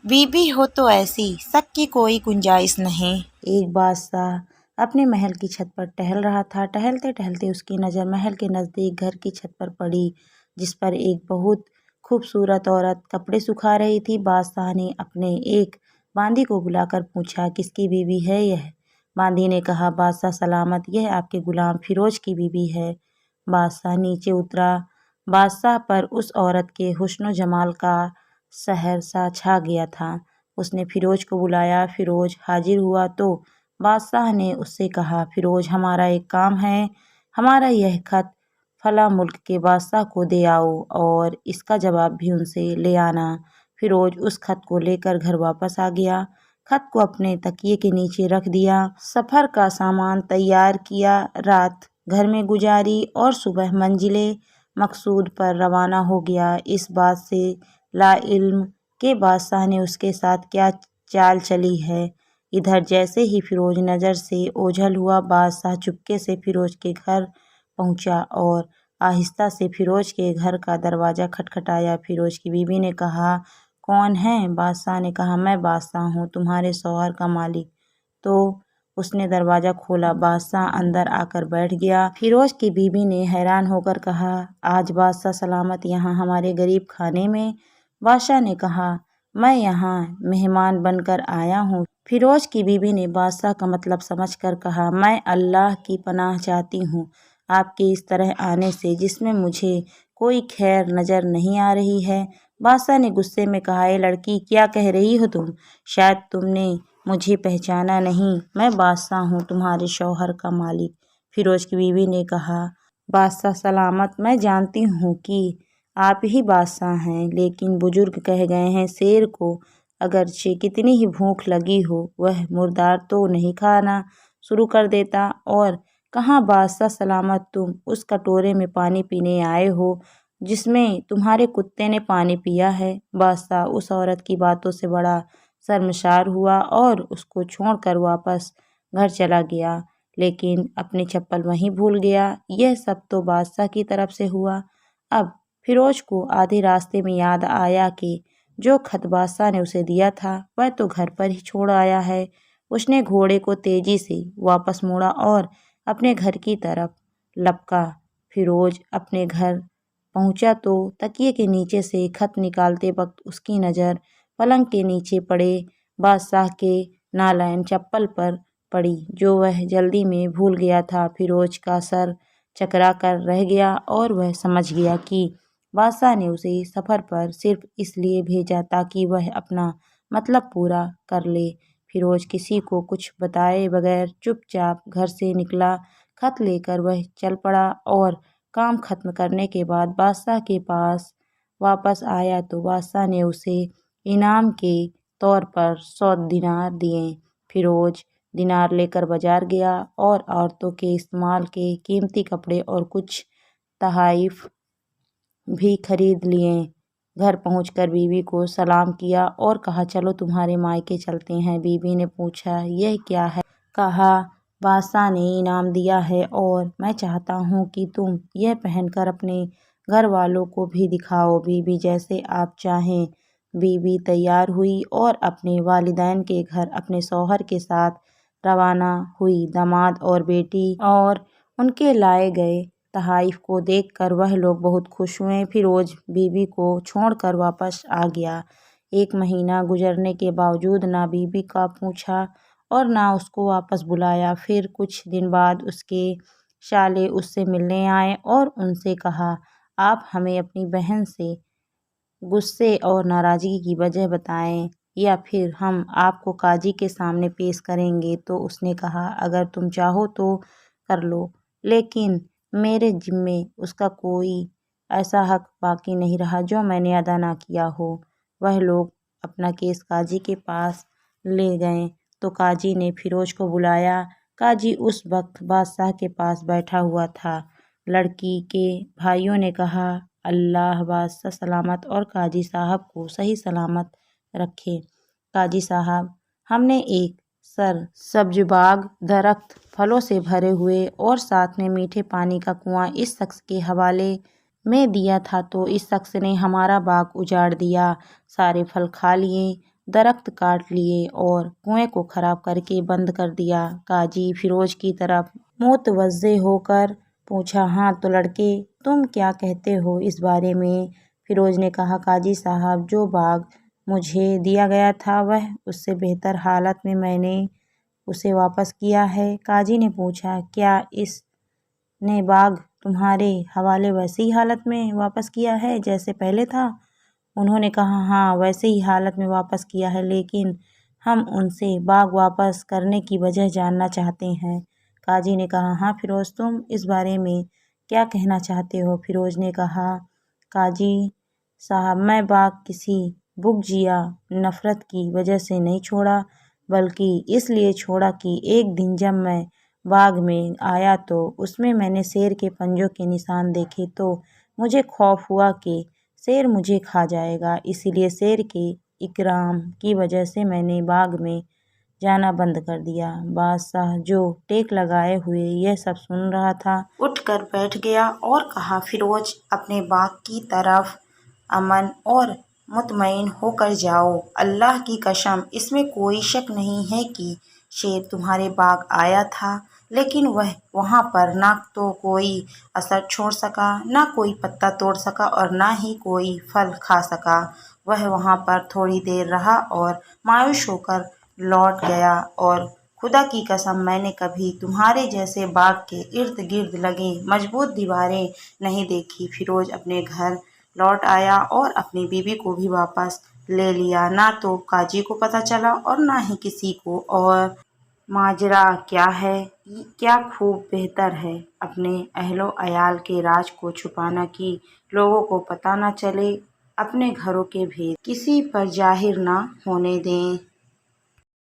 बीबी हो तो ऐसी, शक की कोई गुंजाइश नहीं। एक बादशाह अपने महल की छत पर टहल रहा था। टहलते टहलते उसकी नज़र महल के नज़दीक घर की छत पर पड़ी, जिस पर एक बहुत खूबसूरत औरत कपड़े सुखा रही थी। बादशाह ने अपने एक बांदी को बुलाकर पूछा, किसकी बीवी है यह? बांदी ने कहा, बादशाह सलामत, यह आपके गुलाम फिरोज की बीवी है। बादशाह नीचे उतरा। बादशाह पर उस औरत के हुस्न जमाल का सहरसा छा गया था। उसने फिरोज को बुलाया। फिरोज हाजिर हुआ तो बादशाह ने उससे कहा, फिरोज, हमारा एक काम है। हमारा यह खत फला मुल्क के बादशाह को दे आओ और इसका जवाब भी उनसे ले आना। फिरोज उस खत को लेकर घर वापस आ गया। खत को अपने तकिए के नीचे रख दिया। सफर का सामान तैयार किया। रात घर में गुजारी और सुबह मंजिले मकसूद पर रवाना हो गया। इस बात से लाइल्म के बादशाह ने उसके साथ क्या चाल चली है। इधर जैसे ही फिरोज नज़र से ओझल हुआ, बादशाह चुपके से फिरोज के घर पहुंचा और आहिस्ता से फिरोज के घर का दरवाज़ा खटखटाया। फिरोज की बीवी ने कहा, कौन है? बादशाह ने कहा, मैं बादशाह हूँ, तुम्हारे शौहर का मालिक। तो उसने दरवाज़ा खोला। बादशाह अंदर आकर बैठ गया। फिरोज की बीवी ने हैरान होकर कहा, आज बादशाह सलामत यहाँ हमारे गरीब खाने में? बादशाह ने कहा, मैं यहाँ मेहमान बनकर आया हूँ। फिरोज की बीवी ने बादशाह का मतलब समझकर कहा, मैं अल्लाह की पनाह चाहती हूँ आपके इस तरह आने से, जिसमें मुझे कोई खैर नज़र नहीं आ रही है। बादशाह ने गुस्से में कहा, ए लड़की, क्या कह रही हो तुम? शायद तुमने मुझे पहचाना नहीं। मैं बादशाह हूँ, तुम्हारे शौहर का मालिक। फिरोज की बीवी ने कहा, बादशाह सलामत, मैं जानती हूँ कि आप ही बादशाह हैं, लेकिन बुजुर्ग कह गए हैं, शेर को अगरचे कितनी ही भूख लगी हो, वह मुर्दार तो नहीं खाना शुरू कर देता। और कहाँ बादशाह सलामत, तुम उस कटोरे में पानी पीने आए हो जिसमें तुम्हारे कुत्ते ने पानी पिया है। बादशाह उस औरत की बातों से बड़ा शर्मसार हुआ और उसको छोड़कर वापस घर चला गया, लेकिन अपनी चप्पल वहीं भूल गया। यह सब तो बादशाह की तरफ से हुआ। अब फिरोज को आधे रास्ते में याद आया कि जो खत बादशाह ने उसे दिया था वह तो घर पर ही छोड़ आया है। उसने घोड़े को तेजी से वापस मोड़ा और अपने घर की तरफ लपका। फिरोज अपने घर पहुंचा तो तकिए के नीचे से खत निकालते वक्त उसकी नज़र पलंग के नीचे पड़े बादशाह के नालैन चप्पल पर पड़ी, जो वह जल्दी में भूल गया था। फिरोज का सर चकरा कर रह गया और वह समझ गया कि बादशाह ने उसे सफ़र पर सिर्फ इसलिए भेजा ताकि वह अपना मतलब पूरा कर ले। फिरोज किसी को कुछ बताए बगैर चुपचाप घर से निकला। खत लेकर वह चल पड़ा और काम खत्म करने के बाद बादशाह के पास वापस आया तो बादशाह ने उसे इनाम के तौर पर 100 दिनार दिए। फिरोज दिनार लेकर बाजार गया और औरतों के इस्तेमाल के कीमती कपड़े और कुछ तहाइफ भी खरीद लिए। घर पहुंचकर बीवी को सलाम किया और कहा, चलो तुम्हारे मायके चलते हैं। बीवी ने पूछा, यह क्या है? कहा, बादशाह ने इनाम दिया है और मैं चाहता हूँ कि तुम यह पहनकर अपने घर वालों को भी दिखाओ। बीवी, जैसे आप चाहें। बीवी तैयार हुई और अपने वालिदैन के घर अपने शौहर के साथ रवाना हुई। दामाद और बेटी और उनके लाए गए तहाइफ को देखकर वह लोग बहुत खुश हुए। फिरोज बीवी को छोड़कर वापस आ गया। 1 महीना गुजरने के बावजूद ना बीवी का पूछा और ना उसको वापस बुलाया। फिर कुछ दिन बाद उसके साले उससे मिलने आए और उनसे कहा, आप हमें अपनी बहन से गुस्से और नाराज़गी की वजह बताएं या फिर हम आपको काजी के सामने पेश करेंगे। तो उसने कहा, अगर तुम चाहो तो कर लो, लेकिन मेरे ज़िम्मे उसका कोई ऐसा हक बाकी नहीं रहा जो मैंने अदा ना किया हो। वह लोग अपना केस काजी के पास ले गए तो काजी ने फिरोज को बुलाया। काजी उस वक्त बादशाह के पास बैठा हुआ था। लड़की के भाइयों ने कहा, अल्लाह बादशाह सलामत और काजी साहब को सही सलामत रखे। काजी साहब, हमने एक सब्ज़बाग दरख्त फलों से भरे हुए और साथ में मीठे पानी का कुआं इस शख्स के हवाले में दिया था, तो इस शख्स ने हमारा बाग उजाड़ दिया, सारे फल खा लिए। درخت کاٹ لیے اور کنویں کو خراب کر کے بند کر دیا۔ قاضی فیروز کی طرف متوجہ ہو کر پوچھا، ہاں تو لڑکے تم کیا کہتے ہو اس بارے میں؟ فیروز نے کہا، قاضی صاحب جو باغ مجھے دیا گیا تھا وہ اس سے بہتر حالت میں نے اسے واپس کیا ہے۔ قاضی نے پوچھا، کیا اس نے باغ تمہارے حوالے ویسی ہی حالت میں واپس کیا ہے جیسے پہلے تھا؟ انہوں نے کہا، ہاں ویسے ہی حالت میں واپس کیا ہے، لیکن ہم ان سے باغ واپس کرنے کی وجہ جاننا چاہتے ہیں۔ قاضی نے کہا، ہاں فیروز تم اس بارے میں کیا کہنا چاہتے ہو؟ فیروز نے کہا، قاضی صاحب میں باغ کسی بغض یا نفرت کی وجہ سے نہیں چھوڑا، بلکہ اس لیے چھوڑا کہ ایک دن جب میں باغ میں آیا تو اس میں نے شیر کے پنجوں کے نشان دیکھے تو مجھے خوف ہوا کہ شیر مجھے کھا جائے گا، اسی لیے شیر کے اکرام کی وجہ سے میں نے باغ میں جانا بند کر دیا۔ بادشاہ جو ٹیک لگائے ہوئے یہ سب سن رہا تھا اٹھ کر بیٹھ گیا اور کہا، فیروز اپنے باغ کی طرف امن اور مطمئن ہو کر جاؤ، اللہ کی قسم اس میں کوئی شک نہیں ہے کہ شیر تمہارے باغ آیا تھا، لیکن وہ وہاں پر نہ تو کوئی اثر چھوڑ سکا، نہ کوئی پتا توڑ سکا اور نہ ہی کوئی پھل کھا سکا۔ وہ وہاں پر تھوڑی دیر رہا اور مایوس ہو کر لوٹ گیا، اور خدا کی قسم میں نے کبھی تمہارے جیسے باغ کے ارد گرد لگی مضبوط دیواریں نہیں دیکھی۔ فیروز اپنے گھر لوٹ آیا اور اپنی بیوی کو بھی واپس لے لیا، نہ تو قاضی کو پتہ چلا اور نہ ہی کسی کو۔ اور ماجرا کیا ہے؟ کیا خوب بہتر ہے اپنے اہل و عیال کے راز کو چھپانا کہ لوگوں کو پتہ نہ چلے، اپنے گھروں کے بھید کسی پر ظاہر نہ ہونے دیں۔